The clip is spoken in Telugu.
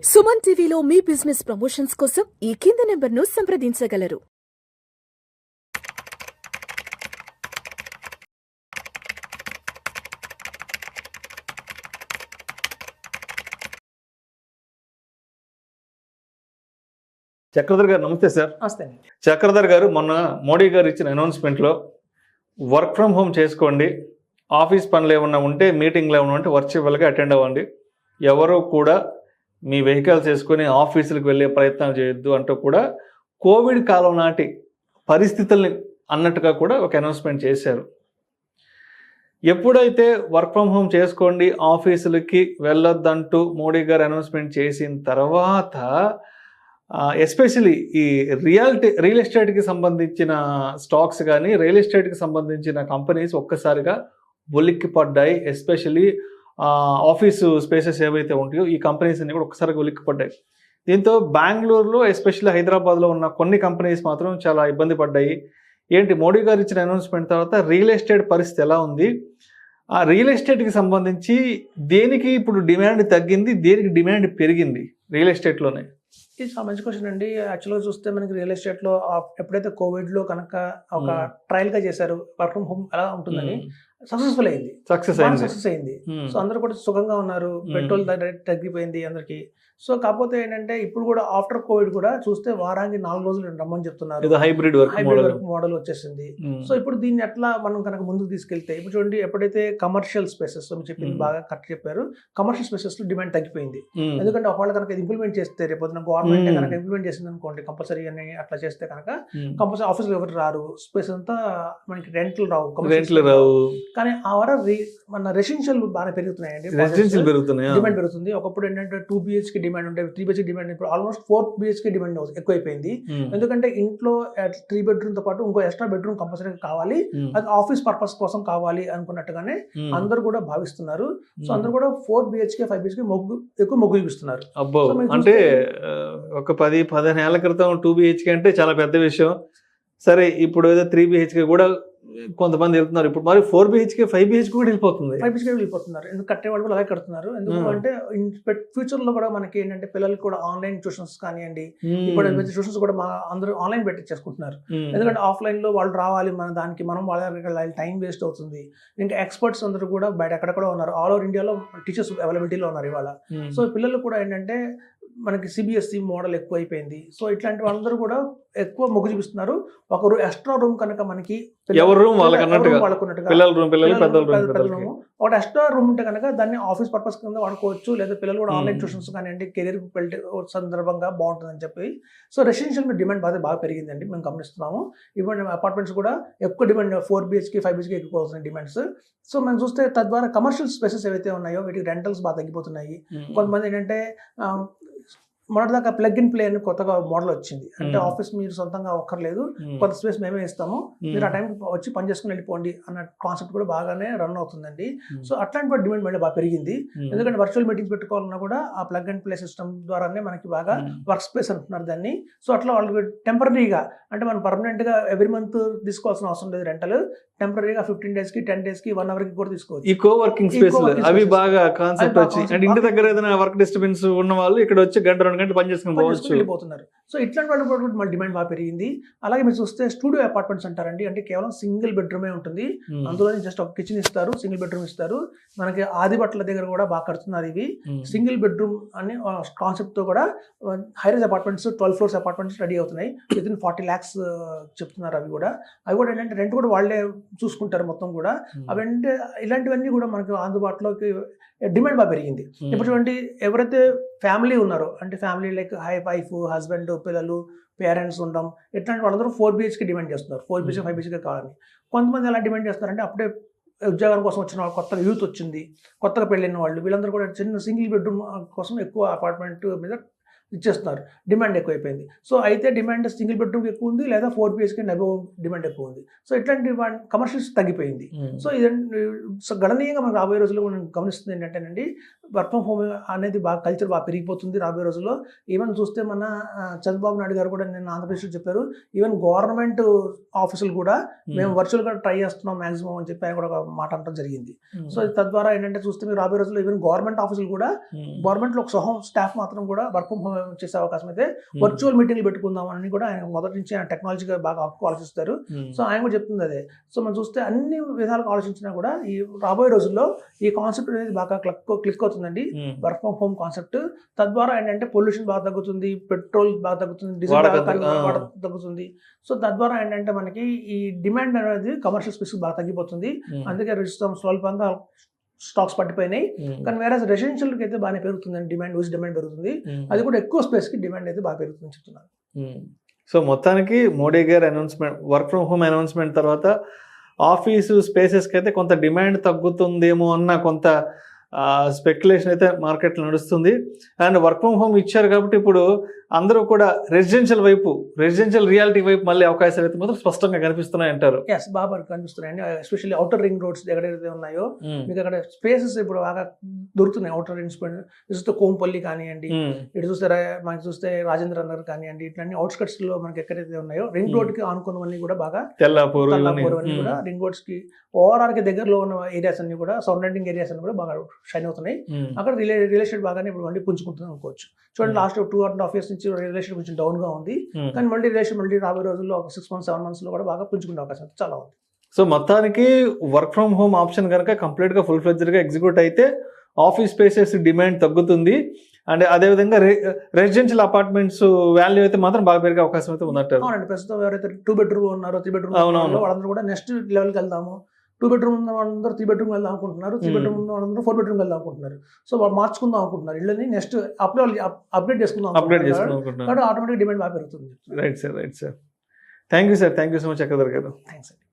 సుమన్ టీవీలో మీ బిజినెస్ ప్రమోషన్స్ కోసం ఈ కింది నెంబర్ను సంప్రదించగలరు. చక్రధర్ గారు నమస్తే సార్. నమస్తే. చక్రధర్ గారు మొన్న మోడీ గారు ఇచ్చిన అనౌన్స్మెంట్లో వర్క్ ఫ్రమ్ హోమ్ చేసుకోండి, ఆఫీస్ పనులు ఏమన్నా ఉంటే మీటింగ్లు ఏమన్నా ఉంటే వర్చువల్గా అటెండ్ అవ్వండి, ఎవరు కూడా మీ వెహికల్స్ వేసుకొని ఆఫీసులకు వెళ్ళే ప్రయత్నాలు చేయొద్దు అంటూ కూడా కోవిడ్ కాలం నాటి పరిస్థితుల్ని అన్నట్టుగా కూడా ఒక అనౌన్స్మెంట్ చేశారు. ఎప్పుడైతే వర్క్ ఫ్రమ్ హోమ్ చేసుకోండి ఆఫీసులకి వెళ్ళొద్దంటూ మోడీ గారు అనౌన్స్మెంట్ చేసిన తర్వాత ఎస్పెషలీ ఈ రియల్ ఎస్టేట్కి సంబంధించిన స్టాక్స్ కానీ రియల్ ఎస్టేట్కి సంబంధించిన కంపెనీస్ ఒక్కసారిగా ఉలిక్కి పడ్డాయి. ఎస్పెషలీ ఆఫీసు స్పేసెస్ ఏవైతే ఉంటాయో ఈ కంపెనీస్ అన్ని కూడా ఒక్కసారిగా ఉలిక్కి పడ్డాయి. దీంతో బెంగళూరులో ఎస్పెషల్లీ హైదరాబాద్లో ఉన్న కొన్ని కంపెనీస్ మాత్రం చాలా ఇబ్బంది పడ్డాయి. ఏంటి మోడీ గారు ఇచ్చిన అనౌన్స్మెంట్ తర్వాత రియల్ ఎస్టేట్ పరిస్థితి ఎలా ఉంది, ఆ రియల్ ఎస్టేట్కి సంబంధించి దేనికి ఇప్పుడు డిమాండ్ తగ్గింది, దేనికి డిమాండ్ పెరిగింది రియల్ ఎస్టేట్లోనే? ఇది చాలా మంచి క్వశ్చన్ అండి. యాక్చువల్గా చూస్తే మనకి రియల్ ఎస్టేట్లో ఎప్పుడైతే కోవిడ్లో కనుక ఒక ట్రయల్గా చేశారు వర్క్ ఫ్రమ్ హోమ్ ఎలా ఉంటుందని, సక్సెస్ఫుల్ అయింది. సక్సెస్ అయింది. సో అందరూ కూడా సుఖంగా ఉన్నారు, పెట్రోల్ తగ్గిపోయింది అందరికి. సో కాకపోతే ఏంటంటే ఇప్పుడు కూడా ఆఫ్టర్ కోవిడ్ కూడా చూస్తే వారానికి 4 రోజులు రమ్మని చెప్తున్నారు. హైబ్రిడ్ వర్క్ మోడల్ వచ్చేసింది. సో ఇప్పుడు దీన్ని ఎట్లా మనం కనుక ముందుకు తీసుకెళ్తే, ఇప్పుడు చూడండి ఎప్పుడైతే కమర్షియల్ స్పేసెస్ చెప్పింది బాగా కరెక్ట్ చెప్పారు, కమర్షియల్ స్పేసెస్ లో డిమాండ్ తగ్గిపోయింది. ఎందుకంటే ఒకవేళ కనుక ఇంప్లిమెంట్ చేస్తే రేపు గవర్నమెంట్ కనుక ఇంప్లిమెంట్ చేసింది అనుకోండి కంపల్సరీ అని అట్లా చేస్తే కనుక కంపల్సరీ ఆఫీసులో ఎవరు రారు, స్పేస్ అంతా మనకి రెంట్లు రావు. కానీ ఆ వర మన రెసిడెన్షియల్ బాగా పెరుగుతున్నాయండి, డిమాండ్ పెరుగుతుంది. ఒకప్పుడు ఏంటంటే 2 BHK డిమాండ్ ఉంటే 3 BHK డిమాండ్ ఇప్పుడు ఆల్మోస్ట్ 4 BHK డిమాండ్ ఎక్కువైపోయింది. ఎందుకంటే ఇంట్లో 3 బెడ్రూమ్ తో పాటు ఇంకో ఎక్స్ట్రా బెడ్రూమ్ కంపల్సరీ కావాలి, అది ఆఫీస్ పర్పస్ కోసం కావాలి అనుకున్నట్టుగానే అందరూ కూడా భావిస్తున్నారు. సో అందరూ కూడా 4 BHK 5 BHK ఎక్కువ మొగ్గు చూపిస్తున్నారు. అబ్బో, అంటే ఒక 10-15 ఏళ్ల క్రితం 2 BHK అంటే చాలా పెద్ద విషయం. సరే, ఇప్పుడు ఏదో 3 BHK కూడా కొంతమంది వెళ్తున్నారు, ఇప్పుడు మరి 4 BHK 5 BHK కూడా వెళ్ళిపోతుంది. ఎందుకు కట్టేవాళ్ళు కూడా అలాగే కడుతున్నారు. ఎందుకంటే ఫ్యూచర్ లో కూడా మనకి ఏంటంటే పిల్లలకి కూడా ఆన్లైన్ ట్యూషన్స్ కానివ్వండి, ఇప్పుడు ట్యూషన్స్ కూడా అందరూ ఆన్లైన్ పెట్టించేసుకుంటున్నారు. ఎందుకంటే ఆఫ్లైన్ లో వాళ్ళు రావాలి, మనం వాళ్ళ దగ్గరికి వెళ్ళాలి, టైం వేస్ట్ అవుతుంది. ఇంకా ఎక్స్పర్ట్స్ అందరూ కూడా బయట ఎక్కడెక్కడ ఉన్నారు, ఆల్ ఓవర్ ఇండియాలో టీచర్స్ అవైలబిలిటీలో ఉన్నారు ఇవాళ. సో పిల్లలు కూడా ఏంటంటే మనకి CBSE మోడల్ ఎక్కువ అయిపోయింది. సో ఇట్లాంటి వాళ్ళందరూ కూడా ఎక్కువ మొగ్గు చూపిస్తున్నారు. ఒకరు ఎక్స్ట్రా రూమ్ కనుక మనకి ఒకటి ఎక్స్ట్రా రూమ్ ఉంటే కనుక దాన్ని ఆఫీస్ పర్పస్ కింద వాడుకోవచ్చు, లేదా పిల్లలు కూడా ఆన్లైన్ ట్యూషన్స్ కానివ్వండి కెరీర్ సందర్భంగా బాగుంటుందని చెప్పి. సో రెసిడెన్షియల్ డిమాండ్ బాగా పెరిగిందండి, మేము గమనిస్తున్నాము. ఇప్పుడు అపార్ట్మెంట్స్ కూడా ఎక్కువ డిమాండ్, 4 BHK 5 BHK ఎక్కువ అవుతున్నాయి డిమాండ్స్. సో మనం చూస్తే తద్వారా కమర్షియల్ స్పేసెస్ ఏవైతే ఉన్నాయో వీటికి రెంటల్స్ బాగా తగ్గిపోతున్నాయి. కొంతమంది ఏంటంటే మొదటిదాకా ప్లగ్ అండ్ ప్లే అని కొత్తగా మోడల్ వచ్చింది. అంటే ఆఫీస్ మీరు సొంతంగా ఒక్కర్లేదు, కొంత స్పేస్ మేమే ఇస్తాము, మీరు ఆ టైంకి వచ్చి పని చేసుకుని వెళ్ళిపోండి అన్న కాన్సెప్ట్ కూడా బాగానే రన్ అవుతుందండి. సో అట్లాంటి డిమాండ్ మళ్ళీ బాగా పెరిగింది. ఎందుకంటే వర్చువల్ మీటింగ్స్ పెట్టుకోవాలన్నా కూడా ఆ ప్లగ్ అండ్ ప్లే సిస్టమ్ ద్వారానే మనకి బాగా వర్క్ స్పేస్ అంటున్నారు దాన్ని. సో అట్లా వాళ్ళు టెంపరీగా, అంటే మనం పర్మనెంట్ గా ఎవ్రీ మంత్ తీసుకోవాల్సిన అవసరం లేదు, రెంటల్ టెంపరీగా 15 days కి 10 days కి 1 hour కి కూడా తీసుకోవచ్చు. ఈ కోవర్కింగ్ స్పేస్ అవి బాగా కాన్సెప్ట్ వచ్చి, అంటే ఇంటి దగ్గర ఏదైనా వర్క్ డిస్టర్బెన్స్ ఉన్న వాళ్ళు ఇక్కడ వచ్చి గంట 2 గంటలు పని చేసుకుని వెళ్ళిపోతున్నారు. సో ఇట్లాంటి వాళ్ళు కూడా మన డిమాండ్ బాగా పెరిగింది. అలాగే మీరు చూస్తే స్టూడియో అపార్ట్మెంట్స్ అంటారండి, అంటే కేవలం సింగిల్ బెడ్రూమే ఉంటుంది, అందులో జస్ట్ ఒక కిచెన్ ఇస్తారు, సింగిల్ బెడ్రూమ్ ఇస్తారు. మనకి ఆదిబట్ల దగ్గర కూడా బాగా కడుతున్నారు ఇవి సింగిల్ బెడ్రూమ్ అని కాన్సెప్ట్ తో కూడా high-rise apartments 12 floors apartments ready అవుతున్నాయి. వితిన్ 40 lakhs చెప్తున్నారు. అవి కూడా ఏంటంటే రెంట్ కూడా వాళ్ళే చూసుకుంటారు మొత్తం కూడా. అవంటే ఇలాంటివన్నీ కూడా మనకు అందుబాటులోకి డిమాండ్ బాగా పెరిగింది. ఇప్పుడు చూడండి, ఎవరైతే ఫ్యామిలీ ఉన్నారో, అంటే ఫ్యామిలీ లైక్ వైఫ్, హస్బెండ్, పిల్లలు, పేరెంట్స్ ఉండడం, ఇట్లాంటి వాళ్ళందరూ 4 BHK డిమాండ్ చేస్తున్నారు. 4 BHK 5 BHK కావాలని. కొంతమంది ఎలా డిమాండ్ చేస్తున్నారంటే అప్పుడే ఉద్యోగాల కోసం వచ్చిన వాళ్ళు, కొత్తగా యూత్ వచ్చింది, కొత్తగా పెళ్ళైన వాళ్ళు, వీళ్ళందరూ కూడా చిన్న సింగిల్ బెడ్రూమ్ కోసం ఎక్కువ అపార్ట్మెంట్ మీద ఇచ్చేస్తున్నారు, డిమాండ్ ఎక్కువైపోయింది. సో అయితే డిమాండ్ సింగిల్ బెడ్రూమ్ ఎక్కువ ఉంది, లేదా 4 BHK అండ్ అబోవ్ డిమాండ్ ఎక్కువ ఉంది. సో ఇట్లాంటి కమర్షియల్స్ తగ్గిపోయింది. సో సో గణనీయంగా మనం రాబోయే రోజుల్లో మనం గమనిస్తుంది ఏంటంటేనండి, వర్క్ ఫ్రమ్ హోమ్ అనేది కల్చర్ బాగా పెరిగిపోతుంది రాబోయే రోజుల్లో. ఈవెన్ చూస్తే మన చంద్రబాబు నాయుడు గారు కూడా నిన్న ఆంధ్రప్రదేశ్లో చెప్పారు, ఈవెన్ గవర్నమెంట్ ఆఫీసులు కూడా మేము వర్చువల్గా ట్రై చేస్తున్నాం మాక్సిమం అని చెప్పి ఆయన కూడా ఒక మాట అనడం జరిగింది. సో తద్వారా ఏంటంటే చూస్తే మీరు రాబోయే రోజుల్లో ఈవెన్ గవర్నమెంట్ ఆఫీసులు కూడా గవర్నమెంట్లో ఒక సహం స్టాఫ్ మాత్రం కూడా వర్క్ ఫ్రమ్ హోమ్ చేసే అవకాశం అయితే వర్చువల్ మీటింగ్లు పెట్టుకుందాం అని కూడా ఆయన మొదటి నుంచి ఆయన టెక్నాలజీగా బాగా హక్కు ఆలోచిస్తారు. సో ఆయన కూడా చెప్తుంది అదే. సో మనం చూస్తే అన్ని విధాలుగా ఆలోచించినా కూడా ఈ రాబోయే రోజుల్లో ఈ కాన్సెప్ట్ అనేది బాగా క్లిక్ అవుతుందండి, వర్క్ ఫ్రమ్ హోమ్ కాన్సెప్ట్. తద్వారా ఏంటంటే పొల్యూషన్ బాగా తగ్గుతుంది, పెట్రోల్ బాగా తగ్గుతుంది, డీజిల్ బాగా తగ్గుతుంది. సో తద్వారా ఏంటంటే మనకి ఈ డిమాండ్ అనేది కమర్షియల్ స్పేస్ బాగా తగ్గిపోతుంది. అందుకే స్వల్పంగా స్టాక్స్ పట్టిపోయినాయి. కానీ వేరే రెసిడెన్షియల్కి అయితే బాగానే పెరుగుతుంది డిమాండ్, డిమాండ్ పెరుగుతుంది. అది కూడా ఎక్కువ స్పేస్కి డిమాండ్ అయితే బాగా పెరుగుతుందని చెప్తున్నారు. సో మొత్తానికి మోడీ గారి announcement, work from home announcement తర్వాత ఆఫీసు స్పేసెస్కి అయితే కొంత డిమాండ్ తగ్గుతుందేమో అన్న కొంత స్పెక్యులేషన్ అయితే మార్కెట్లో నడుస్తుంది. అండ్ వర్క్ ఫ్రమ్ హోమ్ ఇచ్చారు కాబట్టి ఇప్పుడు అందరూ కూడా రెసిడెన్షియల్ రియాలిటీ వైపు మళ్ళీ అవకాశాలు అయితే మాత్రం స్పష్టంగా కనిపిస్తున్నాయి అంటారు. బాగా కనిపిస్తున్నాయండి. ఎస్పెషల్లీ అవుటర్ రింగ్ రోడ్స్ ఎక్కడైతే ఉన్నాయో మీకు అక్కడ స్పేసెస్ ఇప్పుడు బాగా దొరుకుతున్నాయి. అవుటర్ రింగ్స్ చూస్తే కోంపల్లి కానివ్వండి, ఇటు చూస్తే మనకి చూస్తే రాజేంద్ర నగర్ కానివ్వండి, ఇట్లన్నీ అవుట్స్కట్స్ లో మనకి ఎక్కడైతే ఉన్నాయో రింగ్ రోడ్ కి ఆనుకున్నవన్నీ కూడా బాగా తెల్లాపూర్ అన్ని కూడా రింగ్ రోడ్స్ కి ఓవరాల్ కి దగ్గరలో ఉన్న ఏరియాస్ అన్ని కూడా సరౌండింగ్ ఏరియాస్ అన్ని కూడా బాగా షైన్ అవుతున్నాయి. అక్కడ రియల్ ఎస్టేట్ బాగానే ఇప్పుడు మళ్ళీ పుంజుకుంటుంది అనుకోవచ్చు. చూడండి లాస్ట్ 2.5 years నుంచి రియల్ ఎస్టేట్ కొంచెం డౌన్ గా ఉంది, కానీ మళ్ళీ రియల్ ఎస్టేట్ మళ్ళీ రాబోయే రోజుల్లో ఒక 6 months 7 months లో కూడా బాగా పుంజుకునే అవకాశం చాలా ఉంది. సో మొత్తానికి వర్క్ ఫ్రమ్ హోమ్ ఆప్షన్ కనుక కంప్లీట్ గా ఫుల్ ఫ్లెడ్జ్డ్ గా ఎగ్జిక్యూట్ అయితే ఆఫీస్ స్పేసెస్ డిమాండ్ తగ్గుతుంది. అండ్ అదేవిధంగా రెసిడెన్షియల్ అపార్ట్మెంట్స్ వాల్యూ అయితే మాత్రం బాగా పెరిగే అవకాశం అయితే ఉందంటారు. అవునండి, ప్రస్తుతం ఎవరైతే 2 bedroom ఉన్నారో 3 bedroom వాళ్ళందరూ కూడా నెక్స్ట్ లెవెల్కి వెళ్దాము, 2 bedroom ఉన్న వాళ్ళందరూ 3 bedroom వెళ్దాం అనుకుంటున్నారు, 3 bedroom ఉన్న వాళ్ళందరూ 4 bedroom వెళ్దాం అనుకుంటున్నారు. సో వాళ్ళు మార్చుకుందాం అనుకుంటున్నారు, ఇళ్ళని నెక్స్ట్ అప్గ్రేడ్ చేసుకుందాం కాబట్టి ఆటోమేటిక్ డిమాండ్ బాగా పెరుగుతుంది. Right sir. Thank you so much Chakradhar గారు. థ్యాంక్స్ అండి.